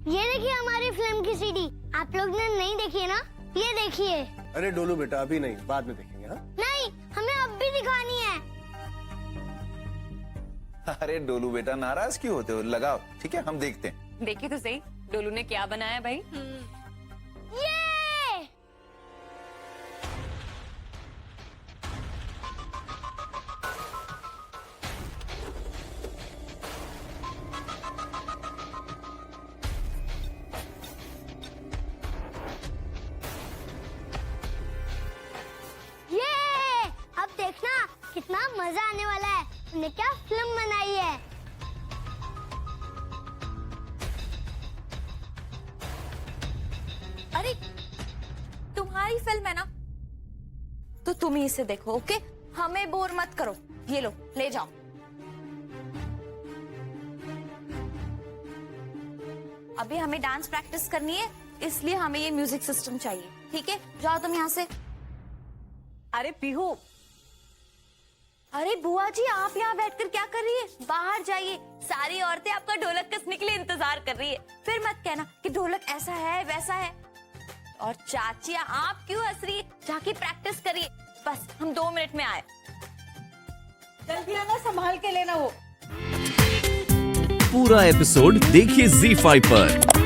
ये देखिए हमारी फिल्म की सीडी। आप लोग ने नहीं देखी है ना? ये देखिए। अरे डोलू बेटा अभी नहीं, बाद में देखेंगे। हाँ नहीं, हमें अब भी दिखानी है। अरे डोलू बेटा नाराज क्यों होते हो, लगाओ ठीक है, हम देखते हैं। देखिए तो सही डोलू ने क्या बनाया भाई। ये अब देखना कितना मजा आने वाला है। हमने क्या फिल्म बनाई है। अरे तुम्हारी फिल्म है ना, तो तुम ही इसे देखो, ओके? हमें बोर मत करो। ये लो, ले जाओ। अभी हमें डांस प्रैक्टिस करनी है, इसलिए हमें ये म्यूजिक सिस्टम चाहिए, ठीक है? जाओ तुम यहाँ से। अरे पीहू, अरे बुआ जी आप यहाँ बैठकर क्या कर रही है? बाहर जाइए, सारी औरतें आपका ढोलक कसने के लिए इंतजार कर रही है। फिर मत कहना कि ढोलक ऐसा है वैसा है। और चाचिया आप क्यों हंस रही है? जाके प्रैक्टिस करिए, बस हम 2 मिनट में आए। जल्दी आना, संभाल के लेना वो। पूरा एपिसोड देखिए ZEE5 पर।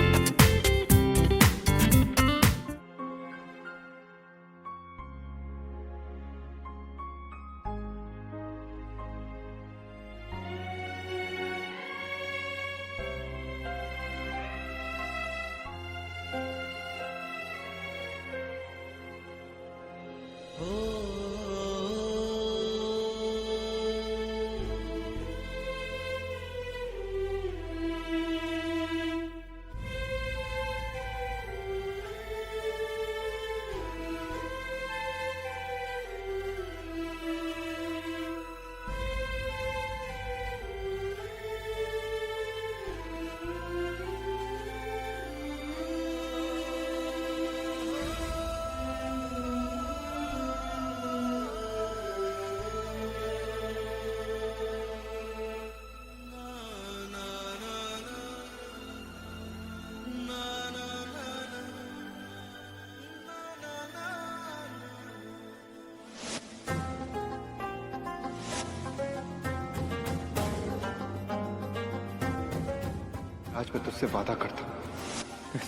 आज मैं तुझसे वादा करता हूँ,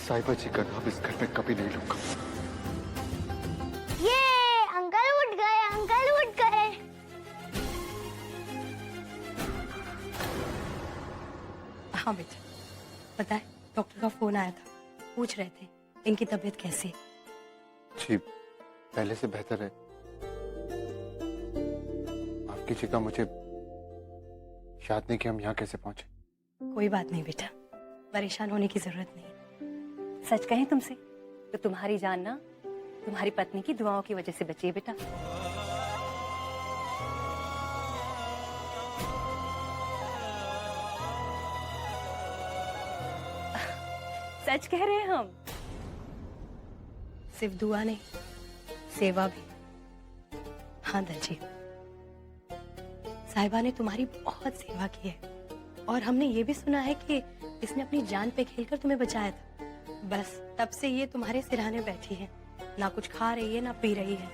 साहिबा जी का नाम इस घर में कभी नहीं लूंगा। ये अंकल उठ गए, अंकल उठ गए। हाँ बेटा, पता है डॉक्टर का फोन आया था, पूछ रहे थे इनकी तबीयत कैसी है। जी पहले से बेहतर है। आपकी जगह मुझे याद नहीं कि हम यहाँ कैसे पहुंचे। कोई बात नहीं बेटा, परेशान होने की जरूरत नहीं। सच कहें तुमसे तो तुम्हारी जान ना तुम्हारी पत्नी की दुआओं की वजह से बची है बेटा। सच कह रहे हैं हम। सिर्फ दुआ नहीं, सेवा भी। हाँ दलजीत, साहिबा ने तुम्हारी बहुत सेवा की है और हमने ये भी सुना है कि इसने अपनी जान पे खेलकर तुम्हें बचाया था। बस तब से ये तुम्हारे सिरहाने बैठी है, ना कुछ खा रही है ना पी रही है,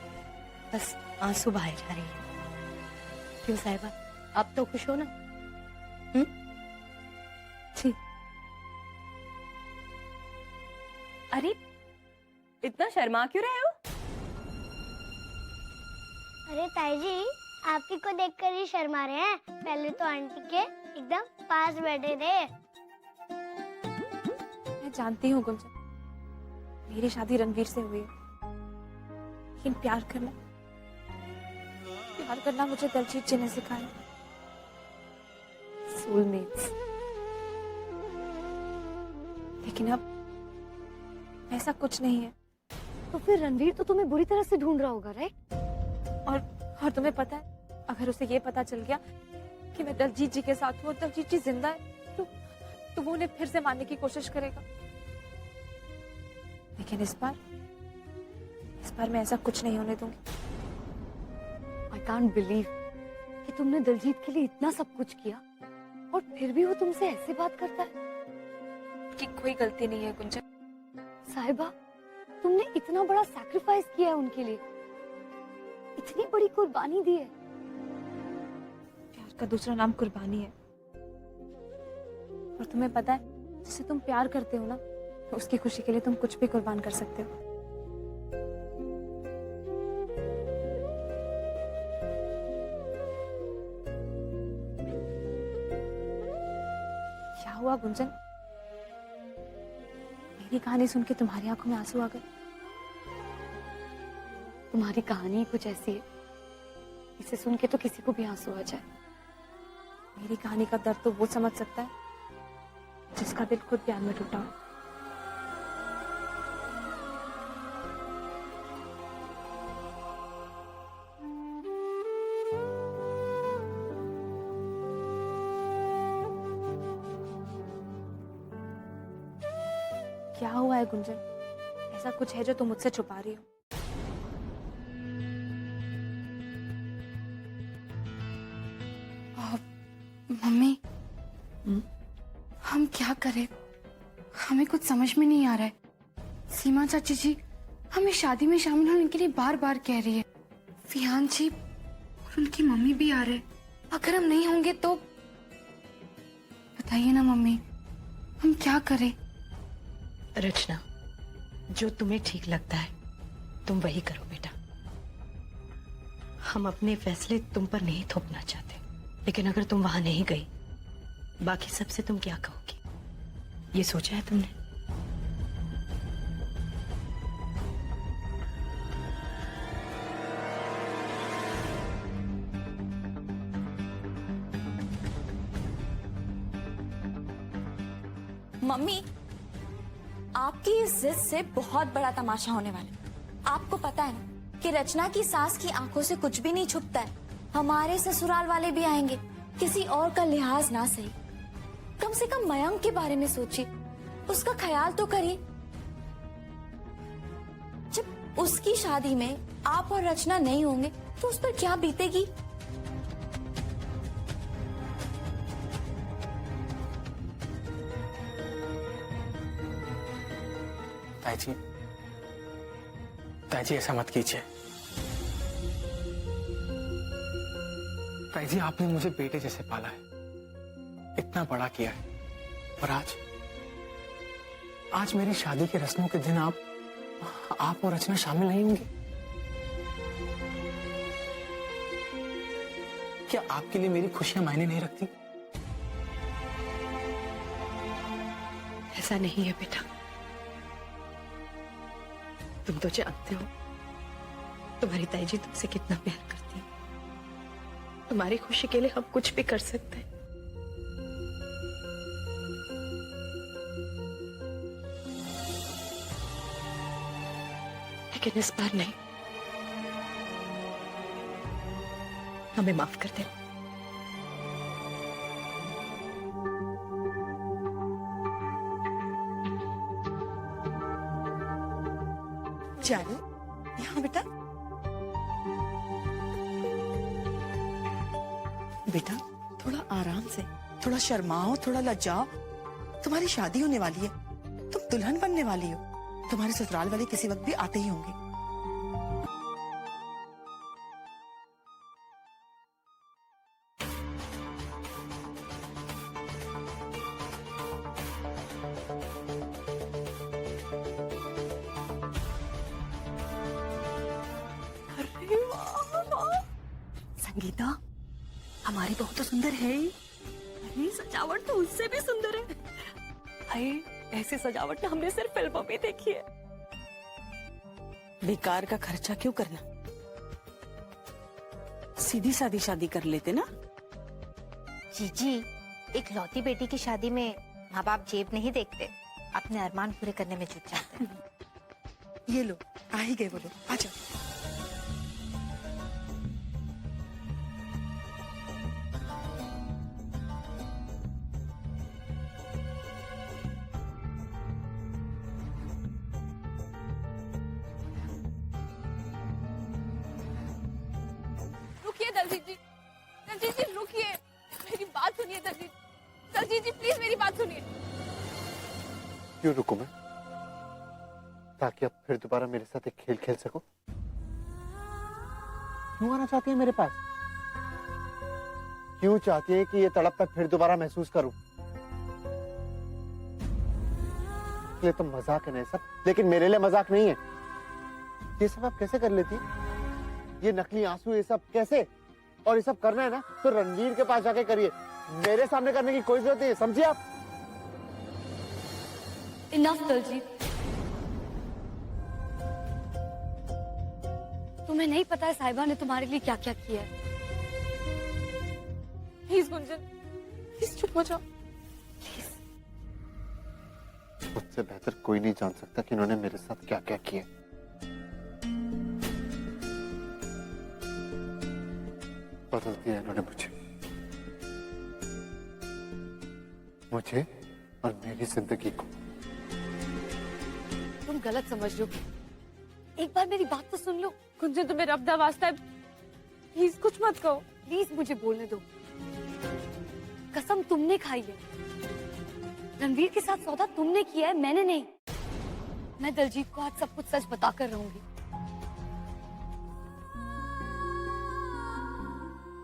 बस आंसू बहाए जा रही है। क्यों साहिबा, अब तो खुश हो ना? अरे इतना शर्मा क्यों रहे हो? अरे ताई जी, आपकी को देखकर ही शर्मा रहे हैं। पहले तो आंटी के एकदम पास बैठे थे। मैं जानती हूँ गुंजन, मेरी शादी रणवीर से हुई है, लेकिन प्यार करना मुझे दलजीत जी ने सिखाया। सोलमेट्स। लेकिन अब ऐसा कुछ नहीं है। तो फिर रणवीर तो तुम्हें बुरी तरह से ढूंढ रहा होगा, राइट? और तुम्हें पता है, अगर उसे ये पता चल गया कि मैं दलजीत जी के साथ हूँ और दलजीत जी जिंदा है, तो वो उन्हें फिर से मारने की कोशिश करेगा। लेकिन इस बार मैं ऐसा कुछ नहीं होने दूंगी। I can't believe कि तुमने दलजीत के लिए इतना सब कुछ किया और फिर भी वो तुमसे ऐसे बात करता है। आपकी कोई गलती नहीं है गुंजन। साहिबा, तुमने इतना बड़ा सैक्रिफाइस किया है उनके लिए, इतनी बड़ी कुर्बानी दी है। प्यार का दूसरा नाम कुर्बानी है। और तुम्हें पता है, जिसे तुम प्यार करते हो ना, तो उसकी खुशी के लिए तुम कुछ भी कुर्बान कर सकते हो। क्या हुआ गुंजन? मेरी कहानी सुन के तुम्हारी आंखों में आंसू आ गए? तुम्हारी कहानी ही कुछ ऐसी है, इसे सुन के तो किसी को भी आंसू आ जाए। मेरी कहानी का दर्द तो वो समझ सकता है जिसका दिल खुद प्यार में टूटा हो। क्या हुआ है गुंजन? ऐसा कुछ है जो तुम मुझसे छुपा रही हो? मम्मी, हम क्या करें? हमें कुछ समझ में नहीं आ रहा है। सीमा चाची जी हमें शादी में शामिल होने के लिए बार बार कह रही है। फियान जी और उनकी मम्मी भी आ रहे। अगर हम नहीं होंगे तो बताइए ना मम्मी, हम क्या करें? रचना, जो तुम्हें ठीक लगता है तुम वही करो बेटा। हम अपने फैसले तुम पर नहीं थोपना चाहते, लेकिन अगर तुम वहां नहीं गई, बाकी सबसे तुम क्या कहोगी, ये सोचा है तुमने? मम्मी, आपकी इस जिद से बहुत बड़ा तमाशा होने वाला है। आपको पता है ना कि रचना की सास की आंखों से कुछ भी नहीं छुपता है। हमारे ससुराल वाले भी आएंगे, किसी और का लिहाज ना सही, कम से कम मयंक के बारे में सोचिए, उसका ख्याल तो करिए। जब उसकी शादी में आप और रचना नहीं होंगे तो उस पर क्या बीतेगी? ताई जी ऐसा मत कीजिए। ताई जी, आपने मुझे बेटे जैसे पाला है, इतना बड़ा किया है, और आज मेरी शादी के रस्मों के दिन आप और रचना शामिल नहीं होंगे। क्या आपके लिए मेरी खुशियां मायने नहीं रखती? ऐसा नहीं है बेटा, तुम तो जानते हो तुम्हारी ताई जी तुमसे कितना प्यार करती है। तुम्हारी खुशी के लिए हम कुछ भी कर सकते हैं। लेकिन इस बार नहीं, हमें माफ कर दे। जानू, यहाँ बेटा। बेटा थोड़ा आराम से, थोड़ा शर्माओ, थोड़ा लज्जाओ। तुम्हारी शादी होने वाली है, तुम दुल्हन बनने वाली हो। तुम्हारे ससुराल वाले किसी वक्त भी आते ही होंगे। संगीता, हमारी बहू तो सुंदर है ही। अरे सजावट तो उससे भी सुंदर है। अरे ऐसी सजावट तो हमने सिर्फ फिल्मों में देखी है। बेकार का खर्चा क्यों करना, सीधी सादी शादी कर लेते ना। जीजी, एक लौती बेटी की शादी में माँ बाप जेब नहीं देखते, अपने अरमान पूरे करने में जुट जाते हैं। ये लो, आ ही गए वो लोग, आ जाओ। रुकिए दलजीत जी, दलजीत जी रुकिए, मेरी बात सुनिए दलजीत, दलजीत जी प्लीज मेरी बात सुनिए। क्यों रुकूं मैं? ताकि अब फिर दोबारा मेरे साथ एक खेल खेल सको? क्यों आना चाहती है मेरे पास? क्यों चाहती है कि ये तड़प तक फिर दोबारा महसूस करूं? ये तो मजाक है ना सब, लेकिन मेरे लिए मजाक नहीं है। ये सब आप कैसे कर लेती है? ये नकली आंसू, ये सब कैसे? और ये सब करना है ना तो रणवीर के पास जाके करिए, मेरे सामने करने की कोई जरूरत नहीं है, समझिए आप? इनफ दलजीत, तुम्हें नहीं पता है साहिबा ने तुम्हारे लिए क्या क्या किया है। प्लीज गुंजन, प्लीज चुप हो जाओ। मुझसे बेहतर कोई नहीं जान सकता कि इन्होंने मेरे साथ क्या क्या किया। बदल दिया इन्होंने मुझे और मेरी जिंदगी को। तुम गलत समझ रहे हो, एक बार मेरी बात तो सुन लो। गुंजन तुम्हें रब दा वास्ता है, प्लीज कुछ मत कहो। प्लीज मुझे बोलने दो। कसम तुमने खाई है, रणवीर के साथ सौदा तुमने किया है, मैंने नहीं। मैं दलजीत को आज सब कुछ सच बताकर रहूंगी।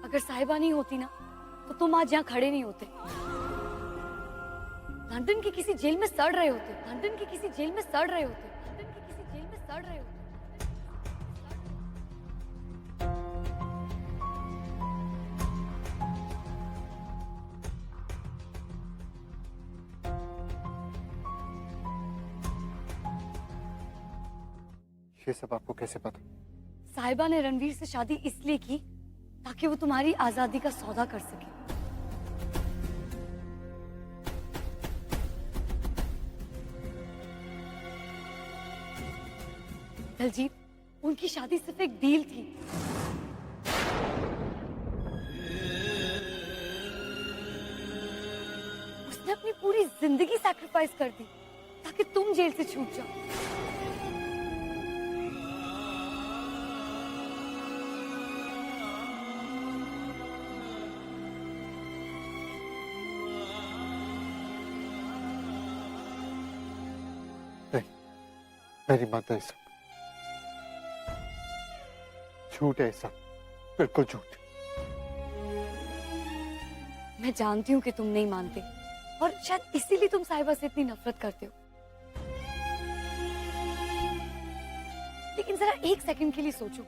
अगर साहिबा नहीं होती ना तो तुम आज यहाँ खड़े नहीं होते, लंदन की किसी जेल में सड़ रहे होते, लंदन की किसी जेल में सड़ रहे होते, लंदन की किसी जेल में सड़ रहे होते। ये सब आपको कैसे पता? साहिबा ने रणवीर से शादी इसलिए की ताकि वो तुम्हारी आजादी का सौदा कर सके। दलजीत, उनकी शादी सिर्फ एक डील थी। उसने अपनी पूरी जिंदगी सैक्रिफाइस कर दी ताकि तुम जेल से छूट जाओ। मेरी माता है सब झूठ है, सब बिल्कुल झूठ। मैं जानती हूँ कि तुम नहीं मानते और शायद इसीलिए तुम साहिबा से इतनी नफरत करते हो, लेकिन जरा एक सेकंड के लिए सोचो,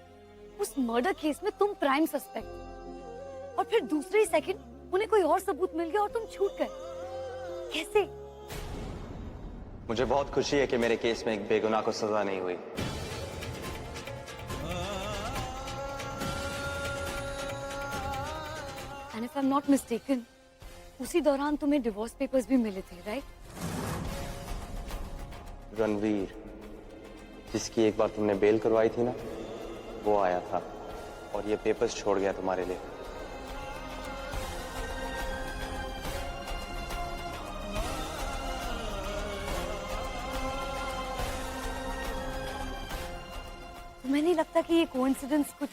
उस मर्डर केस में तुम प्राइम सस्पेक्ट और फिर दूसरे ही सेकंड उन्हें कोई और सबूत मिल गया और तुम छूट गए। कैसे? मुझे बहुत खुशी है कि मेरे केस में एक बेगुनाह को सजा नहीं हुई। And if I'm not mistaken, उसी दौरान तुम्हें डिवोर्स पेपर्स भी मिले थे, राइट? रणवीर, जिसकी एक बार तुमने बेल करवाई थी ना, वो आया था और ये पेपर्स छोड़ गया तुम्हारे लिए। तुम्हें नहीं लगता कि ये कोइंसिडेंस कुछ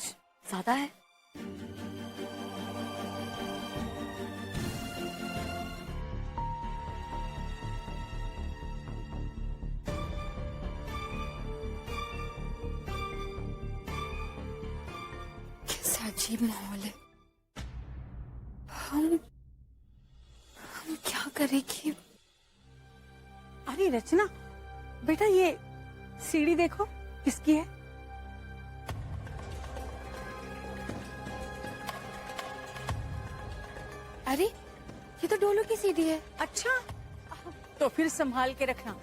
ज्यादा है? कैसा अजीब माहौल है। हम क्या करेंगे? अरे रचना बेटा, ये सीढ़ी देखो किसकी है? अरे ये तो डोलू की सीढ़ी है। अच्छा, तो फिर संभाल के रखना।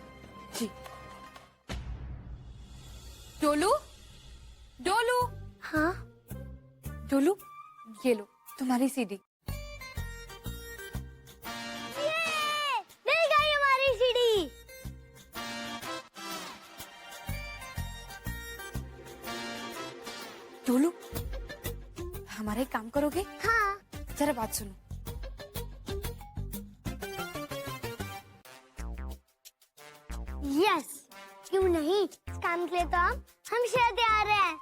जी। डोलू, डोलू। हाँ डोलू, ये लो तुम्हारी सीढ़ी। मिल गई हमारी सीढ़ी। डोलू, हमारा एक काम करोगे? हाँ। जरा बात सुनो। यस, क्यों नहीं, इस काम के लिए तो हम शायद तैयार हैं।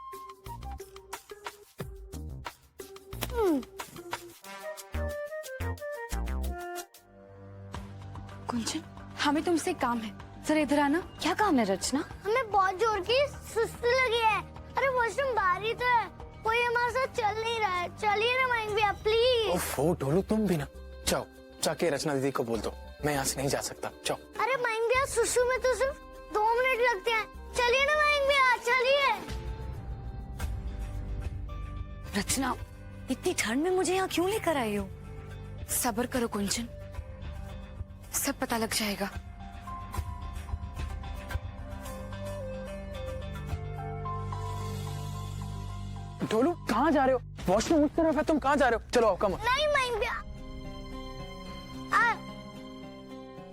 कुंचन, हमें तुमसे एक काम है, जरा इधर आना। क्या काम है रचना? हमें बहुत जोर की सुस्ती लगी है। अरे वॉशरूम बाहर ही तो है, कोई हमारे साथ चल नहीं रहा है। चलिए ना माइंग भैया प्लीज। ओफो ढोलू, तुम भी ना। जाओ जाके रचना दीदी को बोल दो, मैं यहाँ से नहीं जा सकता। जाओ। अरे माइंग भैया सुसु में तो सिर्फ 2 मिनट लगते हैं। चलिए ना माइंग भैया, चलिए। रचना, इतनी ठंड में मुझे यहाँ क्यों लेकर आई हो? सब्र करो गुंजन, सब पता लग जाएगा। ढोलू कहाँ जा रहे हो? वॉशरूम उस तरफ है, तुम कहाँ जा रहे हो? चलो कम। नहीं माइंग भैया,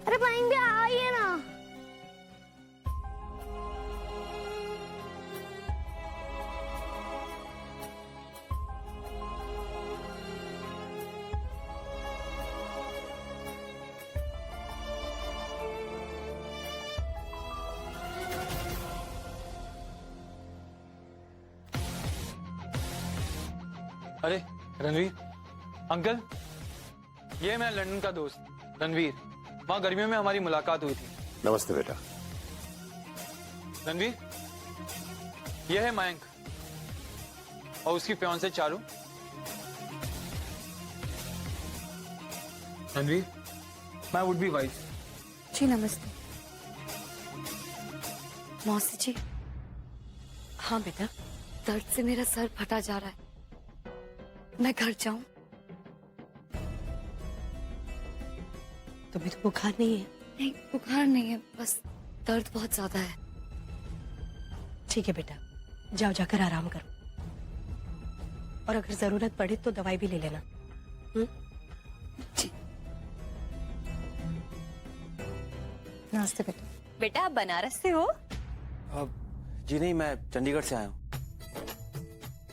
अरे माइंग भैया आइए ना। अरे रणवीर अंकल, ये मैं लंदन का दोस्त रणवीर, वहाँ गर्मियों में हमारी मुलाकात हुई थी। नमस्ते बेटा। रणवीर, ये है मयंक और उसकी फियांसे चारू। रणवीर, मैं वुड बी वाइफ। जी नमस्ते। मौसी जी, हाँ बेटा। दर्द से मेरा सर फटा जा रहा है, मैं घर जाऊं? तुम्हें तो बुखार नहीं है? नहीं बुखार नहीं है, बस दर्द बहुत ज्यादा है। ठीक है बेटा, जाओ जाकर आराम करो, और अगर जरूरत पड़े तो दवाई भी ले लेना। जी। नमस्ते बेटा। बेटा आप बनारस से हो? जी नहीं, मैं चंडीगढ़ से आया हूँ।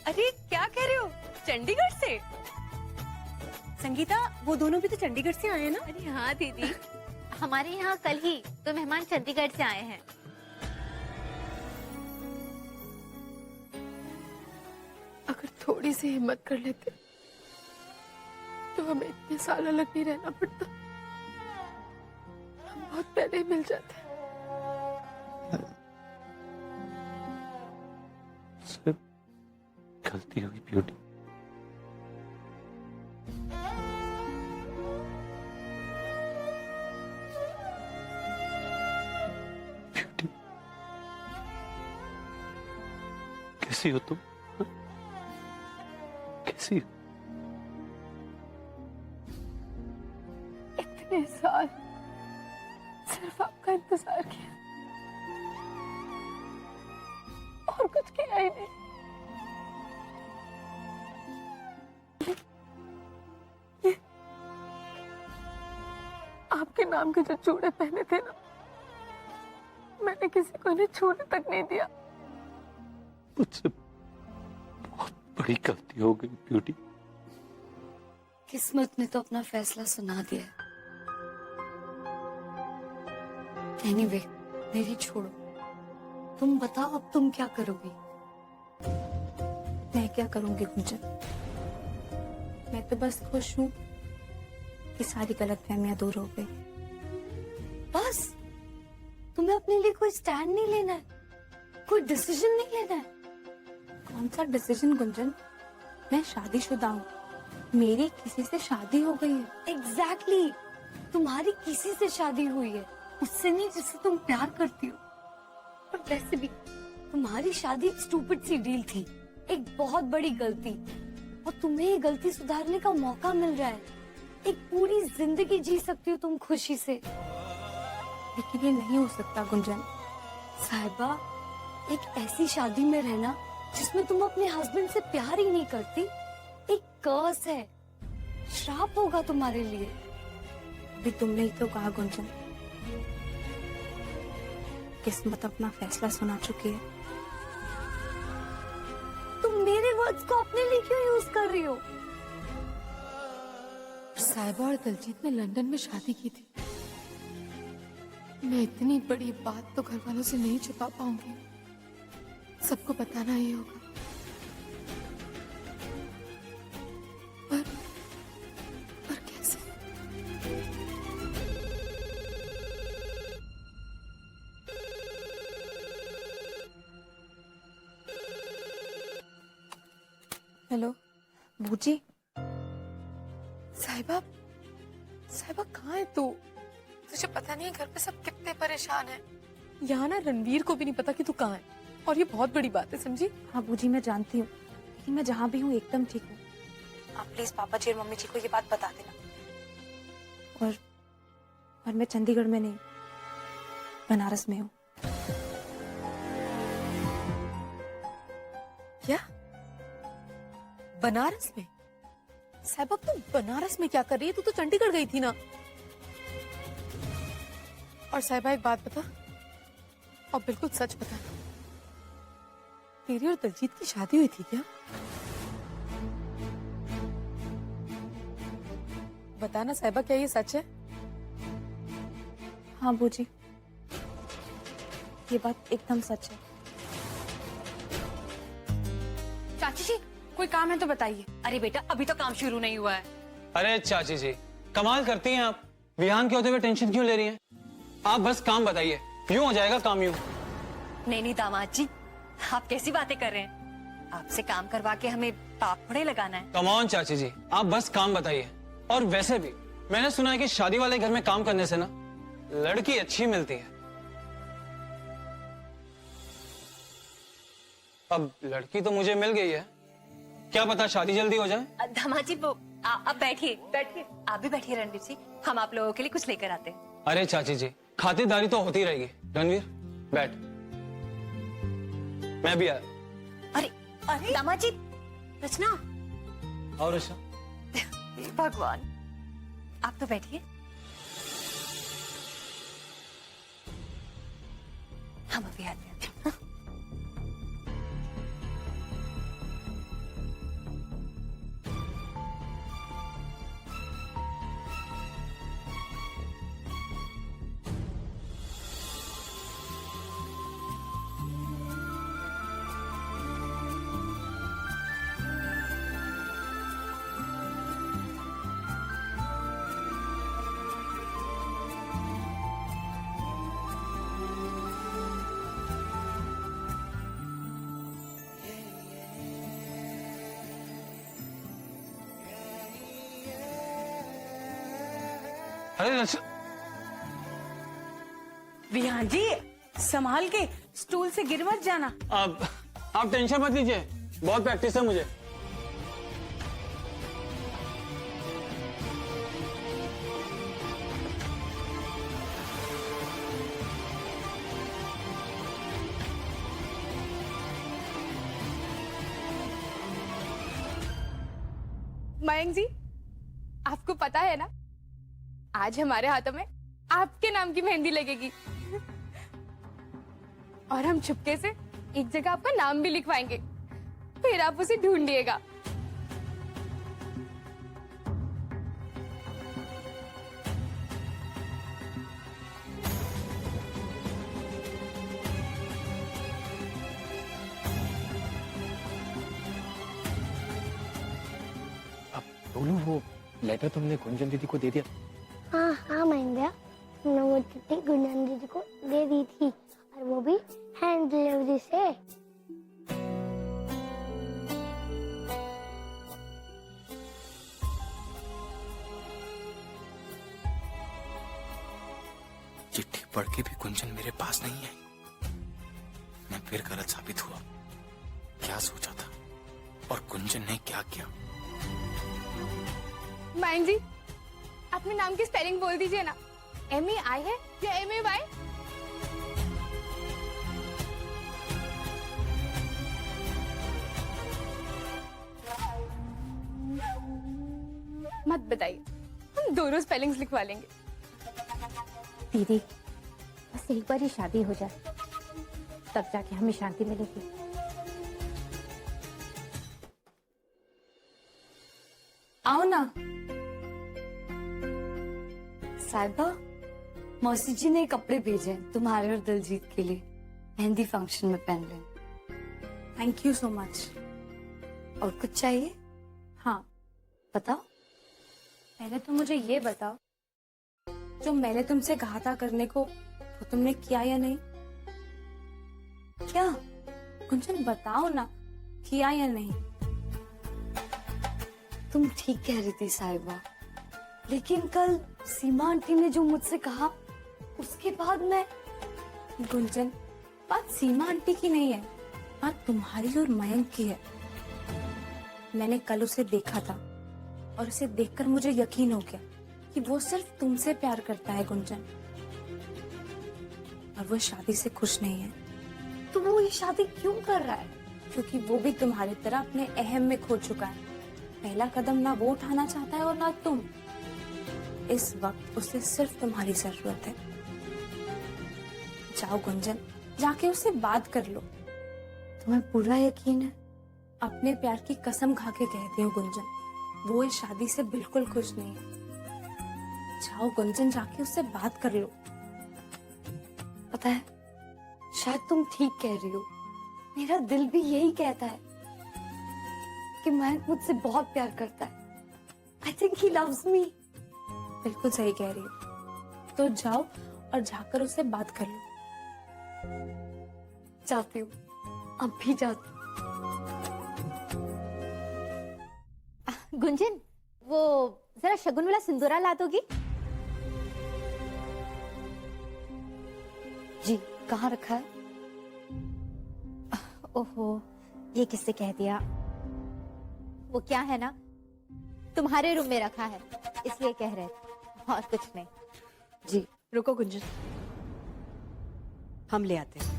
अरे क्या कह रहे हो, चंडीगढ़ से? संगीता, वो दोनों भी तो चंडीगढ़ से आए हैं ना? अरे हाँ दीदी, हमारे यहाँ कल ही तो मेहमान चंडीगढ़ से आए हैं। अगर थोड़ी सी हिम्मत कर लेते तो हमें इतने साल अलग नहीं रहना पड़ता, हम बहुत पहले ही मिल जाते। सिर्फ गलती हुई ब्यूटी। ब्यूटी, कैसी हो तुम? कैसी हो? इतने साल सिर्फ आपका इंतजार किया और कुछ किया ही नहीं। ये आपके नाम के जो चूड़े पहने थे ना, मैंने किसी को इन्हें छूने तक नहीं दिया। मुझसे बहुत बड़ी गलती हो गई ब्यूटी। किस्मत ने तो अपना फैसला सुना दिया। एनीवे, मेरी छोड़ो, तुम बताओ अब तुम क्या करोगी? मैं क्या करूंगी गुंजन, मैं तो बस खुश हूँ कि सारी गलतफहमियां दूर हो गई। बस तुम्हें अपने लिए कोई स्टैंड नहीं लेना है, कोई डिसीजन नहीं लेना है? कौन सा डिसीजन गुंजन, मैं शादीशुदा हूँ, मेरी किसी से शादी हो गई है। एग्जैक्टली, तुम्हारी किसी से शादी हुई है, उससे नहीं जिससे तुम प्यार करती हो। और वैसे भी तुम्हारी शादी एक स्टूपिड सी डील थी, एक बहुत बड़ी गलती, और तुम्हें ये गलती सुधारने का मौका मिल रहा है। एक पूरी जिंदगी जी सकती हो तुम खुशी से। लेकिन ये नहीं हो सकता गुंजन। साहिबा, एक ऐसी शादी में रहना जिसमें तुम अपने हस्बैंड से प्यार ही नहीं करती, एक कर्स है, श्राप होगा तुम्हारे लिए। भी तुमने ही तो कहा गुंजन, किस्मत अपना फैसला सुना चुकी है। तुम मेरे वर्ड्स को अपने लिए क्यों यूज कर रही हो? साहिबा और दलजीत ने लंदन में शादी की थी। मैं इतनी बड़ी बात तो घर वालों से नहीं छुपा पाऊंगी, सबको बताना ही होगा। पर कैसे? हेलो बूजी। साहिबा, साहिबा कहाँ है तू? तुझे पता नहीं है घर पे सब कितने परेशान हैं। यहाँ ना रणवीर को भी नहीं पता कि तू कहाँ है, और ये बहुत बड़ी बात है, समझी? हाँ बूजी मैं जानती हूँ, लेकिन मैं जहाँ भी हूँ एकदम ठीक हूँ। आप प्लीज पापा जी और मम्मी जी को ये बात बता देना। और मैं चंडीगढ़ में नहीं, बनारस में हूँ। क्या? बनारस में? साहिबा तू बनारस में क्या कर रही है? तू तो चंडीगढ़ गई थी ना। और साहिबा एक बात बता, और बिल्कुल सच बता, तेरी और दलजीत की शादी हुई थी क्या? बताना साहिबा, क्या ये सच है? हाँ बूजी, ये बात एकदम सच है। चाची जी कोई काम है तो बताइए। अरे बेटा अभी तो काम शुरू नहीं हुआ है। अरे चाची जी कमाल करती हैं आप, विहान के होते हुए टेंशन क्यों ले रही हैं? आप बस काम बताइए, यूं हो जाएगा काम यूं। नहीं दामाद जी, आप कैसी बातें कर रहे हैं? आपसे काम करवा के हमें पाप थोड़े लगाना है। कम ऑन चाची जी, आप बस काम बताइए। और वैसे भी मैंने सुना है कि शादी वाले घर में काम करने से ना लड़की अच्छी मिलती है। अब लड़की तो मुझे मिल गई है, क्या पता शादी जल्दी हो जाए। दामाद जी आप बैठिए बैठिए, आप भी बैठिए रणवीर जी, हम आप लोगों के लिए कुछ लेकर आते हैं। अरे चाची जी खातिरदारी तो होती रहेगी। रणवीर बैठ, मैं भी आया। अरे दामाद जी, रचना। और रचना, भगवान, आप तो बैठिए, हम अभी आते हैं। अरे रचना, विहान जी संभाल के, स्टूल से गिर मत जाना। आप टेंशन मत लीजिए, बहुत प्रैक्टिस है मुझे। मयंक जी आपको पता है ना, आज हमारे हाथों में आपके नाम की मेहंदी लगेगी और हम छुपके से एक जगह आपका नाम भी लिखवाएंगे, फिर आप उसे ढूंढिएगा। अब बोलूं, वो लेटर तुमने गुंजन दीदी को दे दिया? हाँ हाँ महेंद्र, हमने वो चिट्ठी गुंजन दीदी को दे दी थी, और वो भी हैंड डिलीवरी से। चिट्ठी पढ़ के भी गुंजन मेरे पास नहीं आई। मैं फिर गलत साबित हुआ। क्या सोचा था और गुंजन ने क्या किया? मयंक जी अपने नाम की स्पेलिंग बोल दीजिए ना, MEI है या MAY? मत बताइए, हम दोनों स्पेलिंग्स लिखवा लेंगे। दीदी बस एक बार ही शादी हो जाए, तब जाके हमें शांति मिलेगी। आओ ना। साहिबा, मौसी जी ने कपड़े भेजे हैं तुम्हारे और दिलजीत के लिए, मेहंदी फंक्शन में पहन लें। Thank you so much. और कुछ चाहिए? हाँ बताओ। पहले तो मुझे ये बताओ, जो मैंने तुमसे कहा था करने को वो तुमने किया या नहीं? क्या? गुंजन बताओ ना, किया या नहीं? तुम ठीक कह रही थी साहिबा, लेकिन कल सीमा आंटी ने जो मुझसे कहा उसके बाद मैं। गुंजन, बात सीमा आंटी की नहीं है, बात तुम्हारी और मयंक की है। मैंने कल उसे देखा था और उसे देखकर मुझे यकीन हो गया कि वो सिर्फ तुमसे प्यार करता है गुंजन, और वो शादी से खुश नहीं है। तो वो ये शादी क्यों कर रहा है? क्योंकि वो भी तुम्हारी तरह अपने अहम में खो चुका है। पहला कदम ना वो उठाना चाहता है और ना तुम। इस वक्त उसे सिर्फ तुम्हारी जरूरत है। जाओ गुंजन, जाके उससे बात कर लो। तुम्हें पूरा यकीन है? अपने प्यार की कसम खा के कहती हूँ गुंजन, वो इस शादी से बिल्कुल खुश नहीं है। जाओ गुंजन, जाके उससे बात कर लो। पता है, शायद तुम ठीक कह रही हो। मेरा दिल भी यही कहता है कि मयंक मुझसे बहुत प्यार करता है। I think he loves me. बिल्कुल सही कह रही हो। तो जाओ और जाकर उससे बात कर लो। जाती हूँ, अब भी जाती हूँ। गुंजन, वो जरा शगुन वाला सिंदूरा ला दोगी? जी, कहाँ रखा है? ओहो, ये किससे कह दिया? वो क्या है ना, तुम्हारे रूम में रखा है, इसलिए कह रहे थे, और कुछ नहीं। जी, रुको गुंजन, हम ले आते हैं।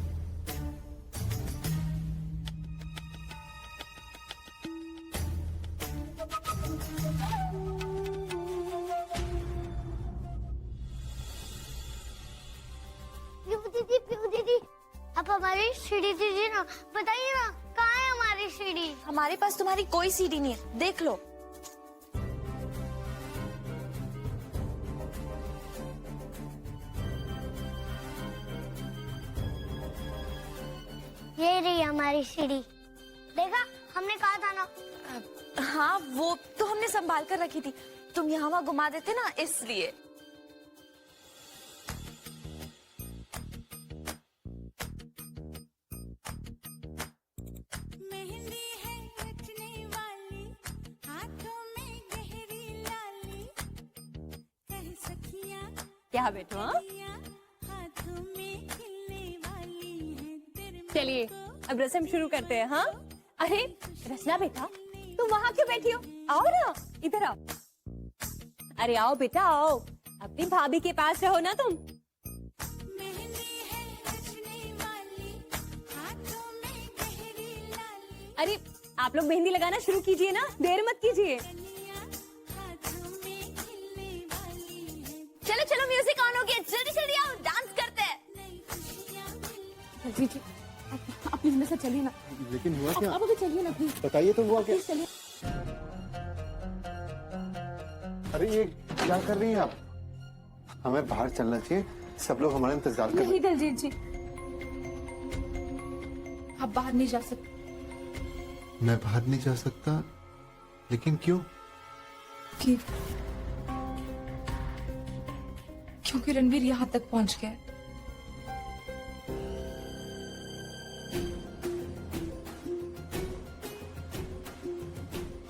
पीहू दीदी, आप हमारी सीढ़ी दीजिए ना, बताइए ना कहाँ है हमारी सीढ़ी? हमारे पास तुम्हारी कोई सीढ़ी नहीं है, देख लो। ये रही हमारी सीढ़ी, देखा हमने कहा था ना। हाँ, वो तो हमने संभाल कर रखी थी, तुम यहाँ वहाँ घुमा देते ना, इसलिए। क्या बेटो? चलिए अब रस्म शुरू करते हैं। हाँ, अरे रचना बेटा, तुम वहाँ क्यों बैठी हो? आओ ना, इधर आओ। अरे आओ बेटा आओ, अपनी भाभी के पास रहो ना तुम। अरे आप लोग मेहंदी लगाना शुरू कीजिए ना, देर मत कीजिए। चलो चलो, म्यूजिक ऑन हो गया, जल्दी जल्दी आओ, डांस करते हैं। जी जी, आप प्लीज मेरे साथ चलिए ना। लेकिन हुआ क्या? आप अभी चलिए ना प्लीज। बताइए तो हुआ क्या? चलिए। अरे ये क्या कर रही हैं आप? हमें बाहर चलना चाहिए, सब लोग हमारा इंतजार कर रहे हैं। नहीं दलजीत जी, आप बाहर नहीं जा सकते। मैं बाहर नहीं जा सकता, लेकिन क्यों? क्योंकि रणवीर यहाँ तक पहुँच गया।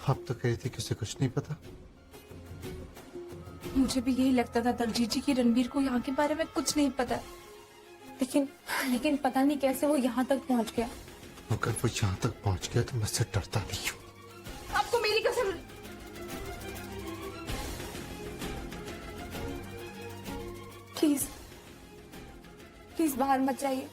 आप तो कह रही थी कि उसे कुछ नहीं पता। मुझे भी यही लगता था दलजीत जी की रणवीर को यहाँ के बारे में कुछ नहीं पता, लेकिन पता नहीं कैसे वो यहाँ तक पहुँच गया। अगर वो यहाँ तक पहुँच गया तो मैं उससे डरता नहीं हूँ। आपको मेरी कसम। प्लीज प्लीज बाहर मत जाइए।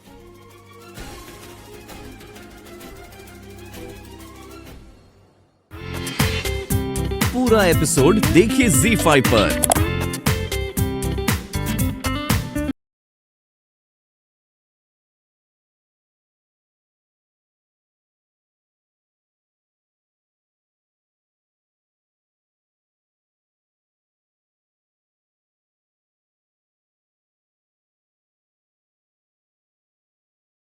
पूरा एपिसोड देखिए ZEE5 पर।